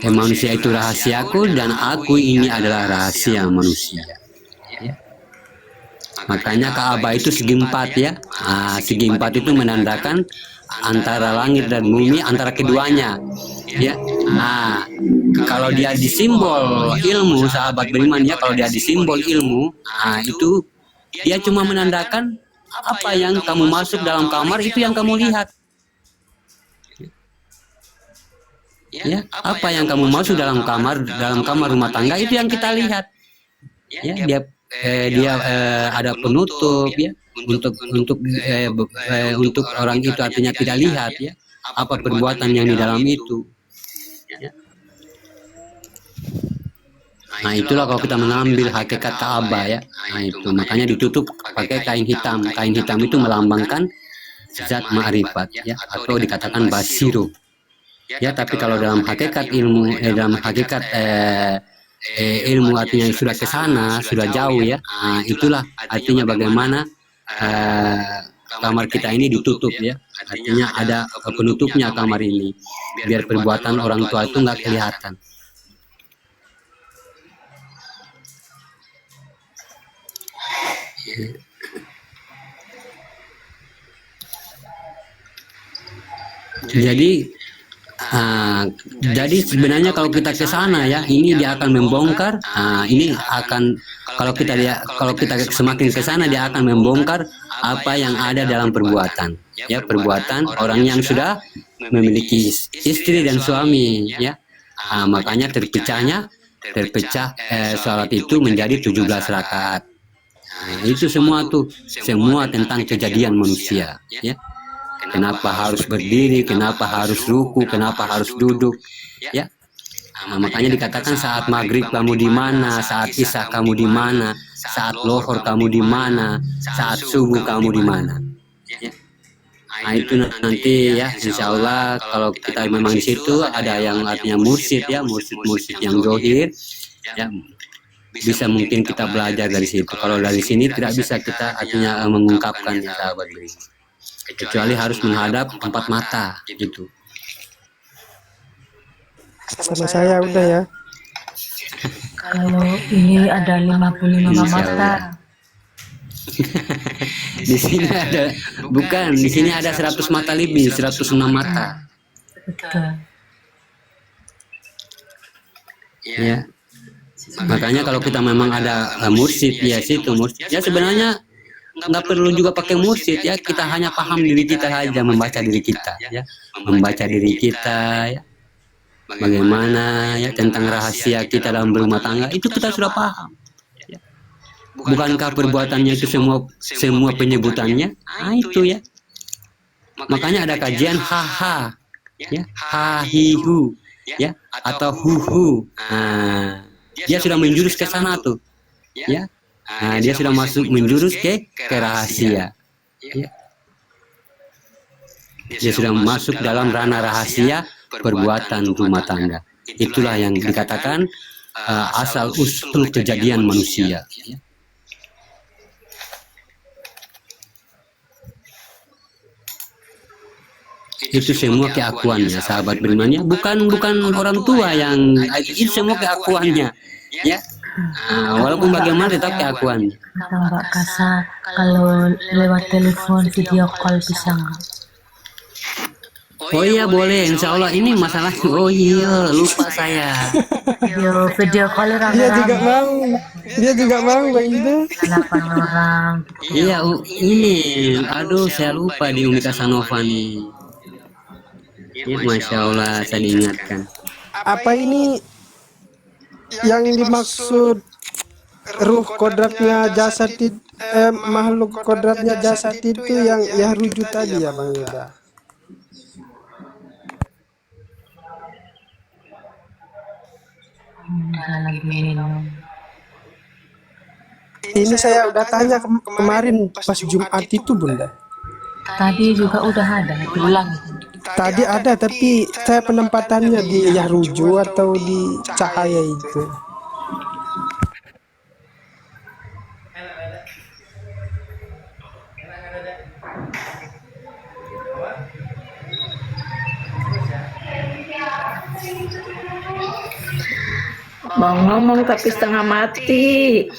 Manusia itu rahasiaku dan aku ini adalah rahasia manusia. Ya. Makanya Ka'bah itu segi empat ya. Segi empat itu menandakan antara langit dan bumi, antara keduanya. Ya. Kalau dia disimbol ilmu sahabat beriman ya, kalau dia disimbol ilmu, itu dia cuma menandakan apa yang kamu masuk dalam kamar itu yang kamu lihat. Ya, apa yang kamu masuk dalam kamar rumah tangga itu yang kita lihat. Ya, dia ada penutup ya untuk orang itu artinya tidak lihat ya apa perbuatan yang di dalam itu. Ya. Itulah kalau kita mengambil hakikat Ka'bah ya. Itu makanya ditutup pakai kain hitam. Kain hitam itu melambangkan zat ma'rifat ya, atau dikatakan basiru. Ya, tapi kalau dalam hakikat ilmu, ilmu artinya sudah ke sana, sudah jauh ya. Itulah artinya bagaimana kamar kita ini ditutup ya. Artinya ada penutupnya kamar ini, biar perbuatan orang tua itu nggak kelihatan. Jadi sebenarnya kalau kita ke sana ya, ini dia akan membongkar. Ini akan kalau kita semakin ke sana dia akan membongkar apa yang ada dalam perbuatan. Ya, perbuatan orang yang sudah memiliki istri dan suami. Ya, makanya terpecah sholat itu menjadi 17 rakaat. Itu semua tentang kejadian manusia. Ya. Kenapa harus berdiri, kenapa harus ruku, kenapa harus duduk, ya. Nah, makanya dikatakan saat maghrib kamu di mana, saat isya kamu di mana, saat lohor kamu di mana, saat subuh kamu di mana. Ya. Nah itu nanti ya, insya Allah kalau kita memang di situ ada yang artinya mursyid ya, mursyid yang zohir, ya bisa mungkin kita belajar dari situ. Kalau dari sini tidak bisa kita artinya mengungkapkan ya sahabat beriman. Kecuali harus menghadap empat mata gitu. Sama saya udah ya. Kalau ini ada 55 Insya mata. Allah. Di sini ada, bukan, di sini ada 100 mata lebih, 106 mata. Betul. Ya. Makanya kalau kita memang ada mursyid ya situ mursyid. Ya sebenarnya nggak perlu juga pakai mursyid ya, kita hanya paham diri kita saja, membaca diri kita ya, membaca diri kita ya. Bagaimana ya tentang rahasia kita dalam berumah tangga itu kita sudah paham. Bukankah perbuatannya itu semua penyebutannya? Nah itu ya. Makanya ada kajian haha, ya, hahihu, ya, atau huhu. Nah, dia sudah menjurus ke sana tuh, ya. Nah, dia sudah masuk menjurus ke rahasia. Ya. Dia sudah masuk dalam ranah rahasia perbuatan rumah tangga. Itulah yang dikatakan asal usul kejadian manusia. Itu semua keakuannya sahabat berimannya, bukan orang tua yang itu semua keakuannya ya. Nah, walaupun bagaimana tetap keakuannya. Mbak Kasa, kalau lewat telepon video call bisa nggak? Oh iya boleh, insya Allah ini masalah. Oh iya lupa saya. Video call Dia juga rame-rame. mau. Dia juga mau kayak gitu. 8 orang. Iya ini, aduh saya lupa di Umi Kasanova nih. Ya, Masya Allah saya diingatkan. Apa ini yang dimaksud ruh kodratnya jasad itu, makhluk kodratnya jasad itu yang ya rujuk tadi ya Bang Yuda? Lagi minum. Ini saya udah tanya kemarin pas Jumat itu Bunda. Tadi juga udah ada, diulang. Tadi ada tapi saya penempatannya di Yahruju atau di cahaya itu. Mau ngomong tapi setengah mati.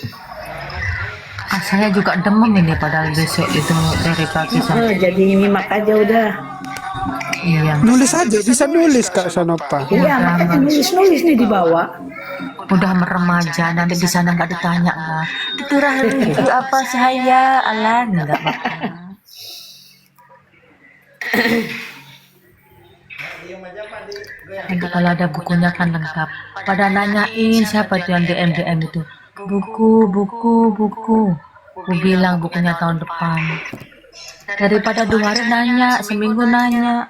Saya juga demam ini padahal besok itu dari pagi sampai. Jadi nyimak aja udah. Iya. Nulis aja, bisa nulis Kak Sanopa. Iya, makanya nulis nih di bawah. Udah meremaja, nanti di sana nggak ditanya lah. Itu itu apa saya Alan nggak apa-apa. Nanti kalau ada bukunya kan lengkap. Pada nanyain siapa tuh yang DM itu. Buku. Aku bilang bukunya tahun depan. Daripada 2 hari nanya, seminggu nanya.